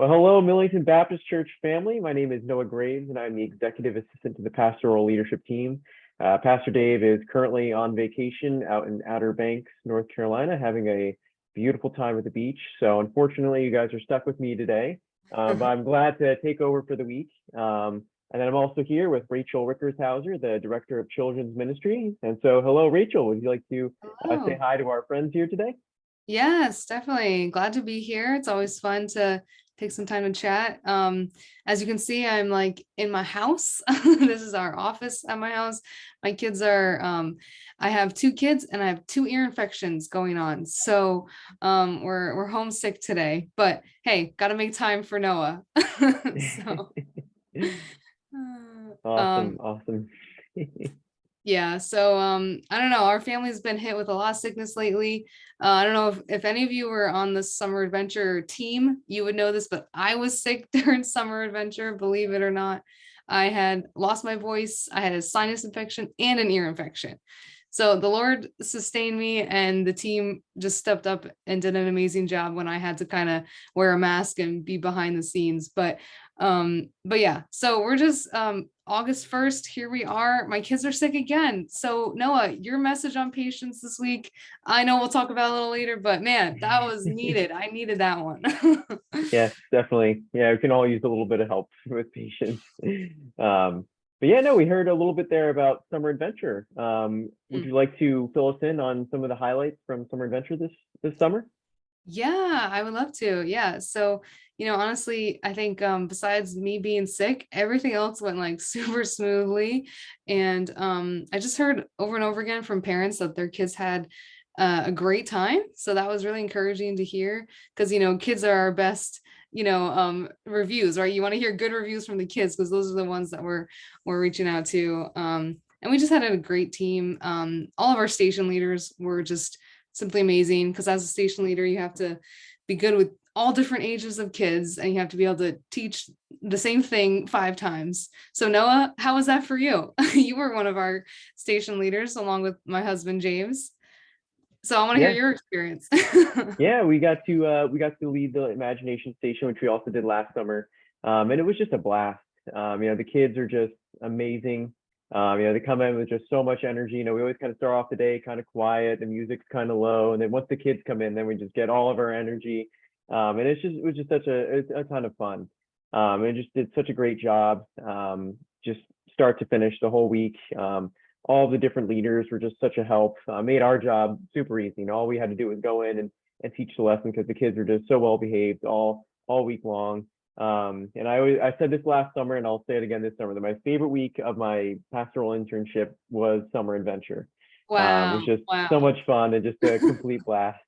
Well, hello, Millington Baptist Church family. My name is Noah Graves, and I'm the executive assistant to the pastoral leadership team. Pastor Dave is currently on vacation out in Outer Banks, North Carolina, having a beautiful time at the beach. So unfortunately, you guys are stuck with me today, but I'm glad to take over for the week. And then I'm also here with Rachel Rickershauser, the director of children's ministry. And so, hello, Rachel. Would you like to say Hello. hi to our friends here today? Yes, definitely. Glad to be here. It's always fun to take some time to chat. As you can see, I'm like in my house. This is our office at my house. My kids are, I have two kids and I have two ear infections going on. So we're homesick today, but hey, gotta make time for Noah. So Awesome, awesome. yeah, so I don't know. Our family's been hit with a lot of sickness lately. I don't know if any of you were on the summer adventure team, you would know this, but I was sick during summer adventure, believe it or not. I had lost my voice, I had a sinus infection and an ear infection. So the Lord sustained me, and the team just stepped up and did an amazing job when I had to kind of wear a mask and be behind the scenes. But yeah, so we're just August 1st, here we are. My kids are sick again. So Noah, your message on patience this week, I know we'll talk about it a little later, but man, that was needed. I needed that one. Yes, definitely. Yeah, we can all use a little bit of help with patience. But yeah, no, we heard a little bit there about Summer Adventure. Would you like to fill us in on some of the highlights from Summer Adventure this summer? Yeah, I would love to. Yeah. So, honestly, I think besides me being sick, everything else went like super smoothly. And I just heard over and over again from parents that their kids had a great time. So that was really encouraging to hear because, kids are our best, reviews, right? You want to hear good reviews from the kids because those are the ones that we're reaching out to. And we just had a great team. All of our station leaders were just simply amazing because as a station leader, you have to be good with all different ages of kids and you have to be able to teach the same thing 5 times. So Noah, how was that for you? You were one of our station leaders along with my husband, James. So I want to hear Yeah, your experience. yeah, we got to lead the Imagination Station, which we also did last summer, and it was just a blast. The kids are just amazing. They come in with just so much energy. We always kind of start off the day kind of quiet, the music's kind of low, and then once the kids come in, then we just get all of our energy. And it was just it's a ton of fun. And just did such a great job, just start to finish the whole week. All the different leaders were just such a help. Made our job super easy. All we had to do was go in and teach the lesson because the kids were just so well behaved all week long. And I said this last summer, and I'll say it again this summer, that my favorite week of my pastoral internship was Summer Adventure. It was Wow. just so Wow. much fun and just a complete blast.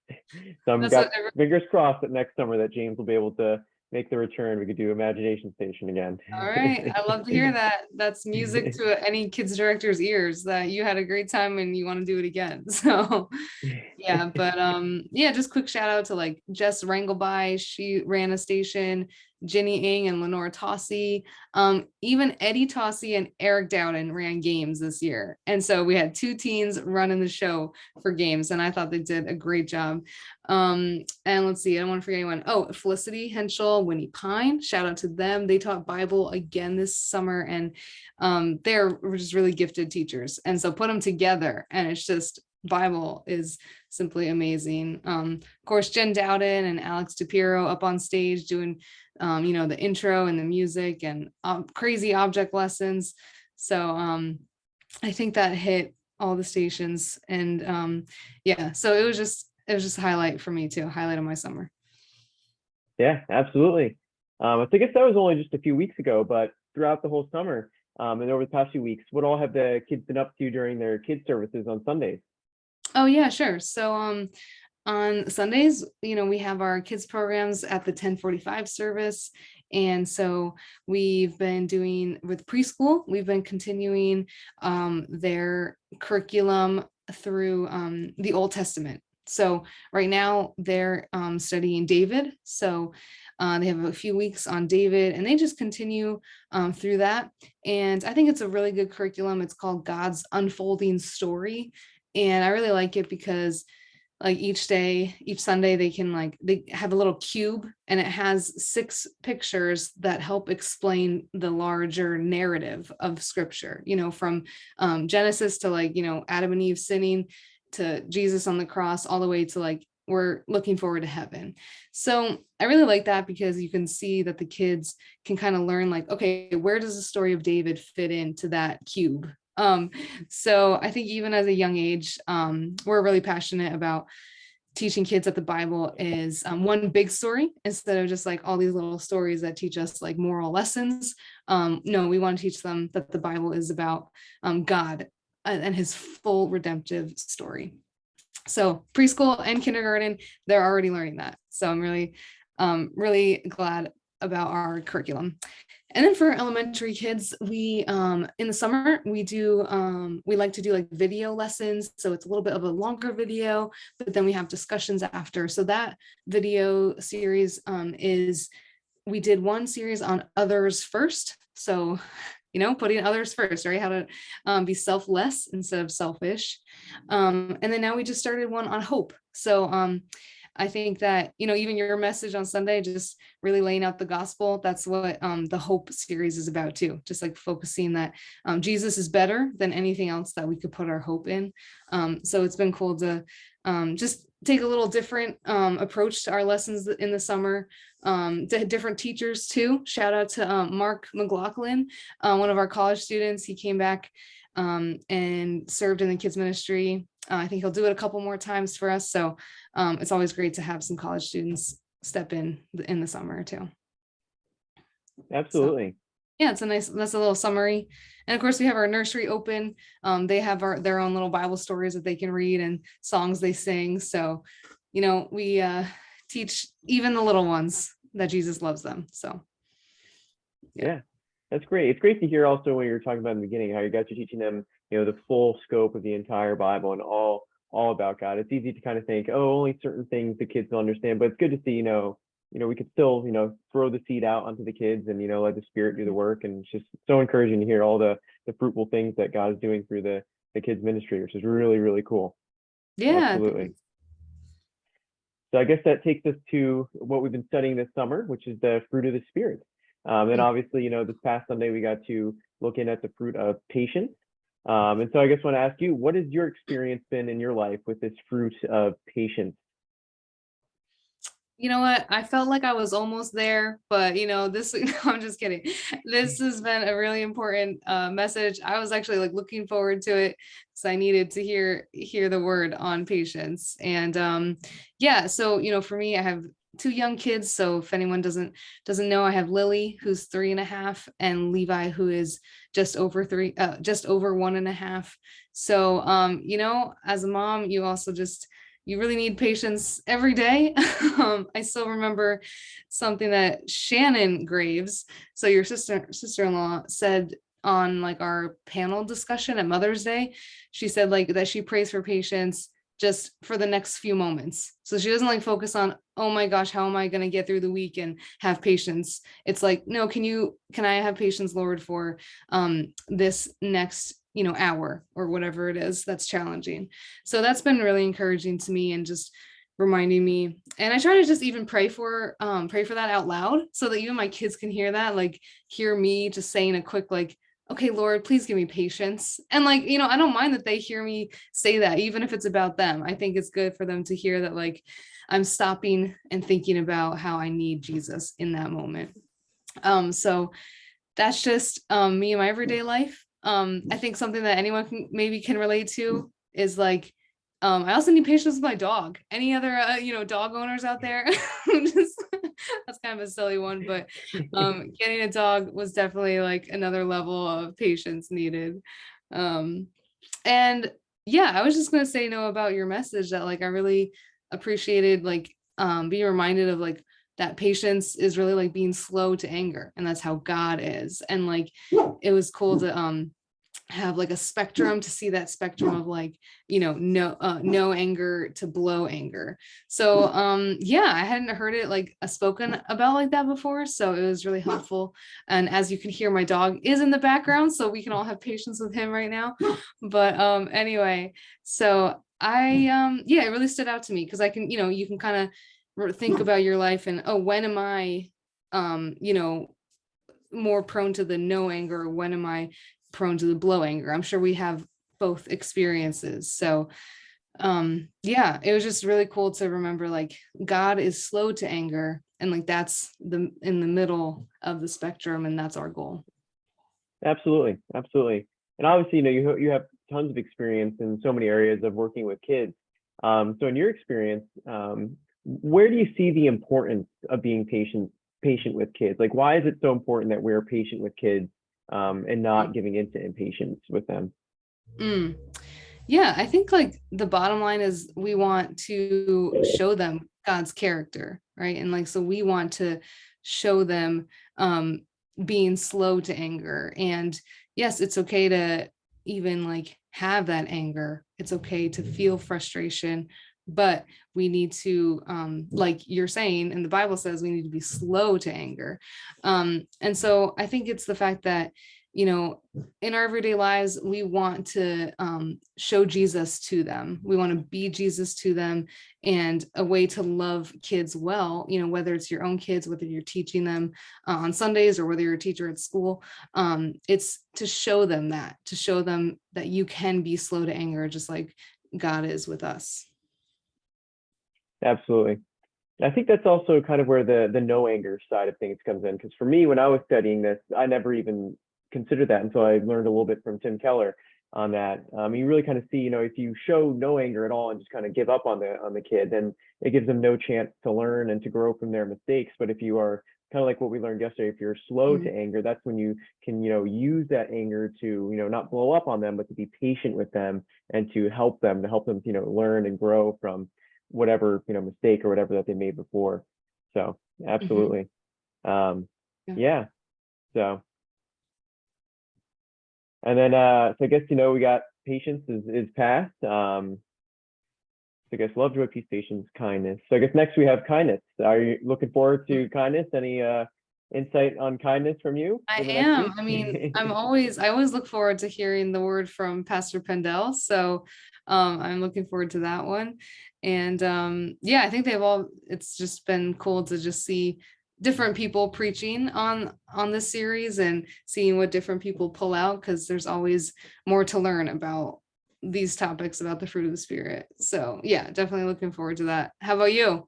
So I'm That's got what fingers crossed that next summer that James will be able to make the return. We could do Imagination Station again. all right. I love to hear that. That's music to any kids director's ears that you had a great time and you want to do it again. So yeah, but yeah, just quick shout out to like Jess Rangleby. She ran a station, Jenny Ng and Lenore Tossi. Even Eddie Tossi and Eric Dowden ran games this year. And so we had two teens running the show for games, and I thought they did a great job. And let's see, I don't want to forget anyone. Oh, Felicity Henschel, Winnie Pine, shout out to them. They taught Bible again this summer, and they're just really gifted teachers. And so put them together, and it's just Bible is simply amazing. Of course, Jen Dowden and Alex DePiero up on stage doing, the intro and the music and crazy object lessons. So I think that hit all the stations, and yeah, so it was just a highlight for me too, a highlight of my summer. Yeah, absolutely. I guess that was only just a few weeks ago, but throughout the whole summer, and over the past few weeks, what all have the kids been up to during their kids services on Sundays? Oh yeah, sure. So on Sundays, we have our kids programs at the 10:45 service. And so we've been doing with preschool, we've been continuing their curriculum through the Old Testament. So right now they're studying David. So they have a few weeks on David and they just continue through that. And I think it's a really good curriculum. It's called God's Unfolding Story. And I really like it because like each day, each Sunday, they can like, they have a little cube and it has 6 pictures that help explain the larger narrative of scripture, from Genesis to like, Adam and Eve sinning, to Jesus on the cross, all the way to like, we're looking forward to heaven. So I really like that because you can see that the kids can kind of learn like, okay, where does the story of David fit into that cube? So I think even as a young age, we're really passionate about teaching kids that the Bible is one big story instead of just like all these little stories that teach us like moral lessons. No, we want to teach them that the Bible is about God and his full redemptive story. So preschool and kindergarten, they're already learning that. So I'm really glad about our curriculum. And then for elementary kids, we in the summer we like to do like video lessons. So it's a little bit of a longer video, but then we have discussions after. So that video series is, we did one series on others first. So putting others first, right? How to be selfless instead of selfish. And then now we just started one on hope. So I think that, even your message on Sunday, just really laying out the gospel, that's what the hope series is about too. Just like focusing that Jesus is better than anything else that we could put our hope in. So it's been cool to just take a little different approach to our lessons in the summer. To different teachers too. Shout out to Mark McLaughlin, one of our college students. He came back and served in the kids ministry. I think he'll do it a couple more times for us. So it's always great to have some college students step in the summer too. Absolutely. So, yeah, that's a little summary. And of course we have our nursery open. They have their own little Bible stories that they can read and songs they sing. So, we teach even the little ones that Jesus loves them. So yeah, that's great. It's great to hear also when you were talking about in the beginning how you guys are teaching them, the full scope of the entire Bible and all about God. It's easy to kind of think, oh, only certain things the kids will understand, but it's good to see, we could still, throw the seed out onto the kids and, let the Spirit do the work. And it's just so encouraging to hear all the fruitful things that God is doing through the kids ministry, which is really, really cool. yeah. Absolutely. So I guess that takes us to what we've been studying this summer, which is the fruit of the Spirit. And obviously, this past Sunday, we got to look in at the fruit of patience. And so I guess I want to ask you, what has your experience been in your life with this fruit of patience? You know what? I felt like I was almost there, but this, I'm just kidding. This has been a really important message. I was actually like looking forward to it because I needed to hear the word on patience. And yeah, so for me, I have 2 young kids. So if anyone doesn't know, I have Lily, who's 3.5, and Levi, who is just over 1.5. So as a mom, you also you really need patience every day. I still remember something that Shannon Graves, so your sister-in-law, said on like our panel discussion at Mother's Day. She said like that she prays for patience just for the next few moments. So she doesn't like focus on, oh my gosh, how am I going to get through the week and have patience? It's like, no, can I have patience, Lord, for this next hour or whatever it is that's challenging. So that's been really encouraging to me and just reminding me. And I try to just even pray for that out loud so that even my kids can hear that, like hear me just saying a quick like, okay, Lord, please give me patience. And like, I don't mind that they hear me say that, even if it's about them. I think it's good for them to hear that like I'm stopping and thinking about how I need Jesus in that moment. So that's just me in my everyday life. I think something that anyone can relate to is like, I also need patience with my dog. Any other, dog owners out there? That's kind of a silly one, but getting a dog was definitely like another level of patience needed. And yeah, I was just gonna say, about your message that like I really appreciated like being reminded of like that patience is really like being slow to anger, and that's how God is. And like it was cool to have like a spectrum, to see that spectrum of like no anger to blow anger. So yeah, I hadn't heard it like spoken about like that before, so it was really helpful. And as you can hear, my dog is in the background, so we can all have patience with him right now. But anyway, so yeah, it really stood out to me because I can, you can kind of think about your life and, oh, when am I, more prone to the no anger, or when am I prone to the blow anger? I'm sure we have both experiences. So yeah, it was just really cool to remember, like, God is slow to anger, and like that's in the middle of the spectrum, and that's our goal. Absolutely, absolutely. And obviously, you have tons of experience in so many areas of working with kids. So in your experience, where do you see the importance of being patient with kids? Like, why is it so important that we're patient with kids, and not giving into impatience with them? Mm. Yeah, I think like the bottom line is we want to show them God's character, right? And like, so we want to show them being slow to anger. And yes, it's okay to even like have that anger. It's okay to feel frustration, but we need to, like you're saying, and the Bible says we need to be slow to anger. And so I think it's the fact that, you know, in our everyday lives, we want to show Jesus to them. We want to be Jesus to them, and a way to love kids well, whether it's your own kids, whether you're teaching them on Sundays, or whether you're a teacher at school, it's to show them that you can be slow to anger, just like God is with us. Absolutely. I think that's also kind of where the no anger side of things comes in. Because for me, when I was studying this, I never even considered that until I learned a little bit from Tim Keller on that. You really kind of see, if you show no anger at all and just kind of give up on the kid, then it gives them no chance to learn and to grow from their mistakes. But if you are kind of like what we learned yesterday, if you're slow to anger, that's when you can, use that anger to, not blow up on them, but to be patient with them and to help them, learn and grow from whatever mistake or whatever that they made before. So Mhm. absolutely. Yeah. Yeah. So and then so I guess we got patience is past. So I guess love, joy, peace, patience, kindness. So I guess next we have kindness. Are you looking forward to kindness? Any insight on kindness from you I for the next am. week? I mean, I always look forward to hearing the word from Pastor Pendel. So I'm looking forward to that one. And yeah, I think it's just been cool to just see different people preaching on this series and seeing what different people pull out, because there's always more to learn about these topics about the fruit of the spirit. So yeah, definitely looking forward to that. How about you?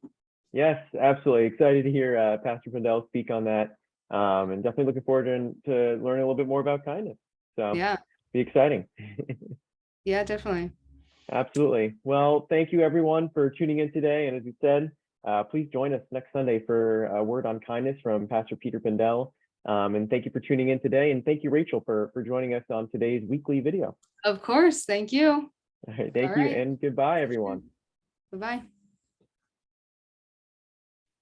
Yes, absolutely. Excited to hear Pastor Pendel speak on that. And definitely looking forward to learning a little bit more about kindness. So Yeah, be exciting. yeah, definitely. Absolutely. Well, thank you everyone for tuning in today. And as you said, please join us next Sunday for a word on kindness from Pastor Peter Pendel. And thank you for tuning in today. And thank you, Rachel, for joining us on today's weekly video. Of course. Thank you. All right. All Thank you right. and goodbye, everyone. Bye-bye.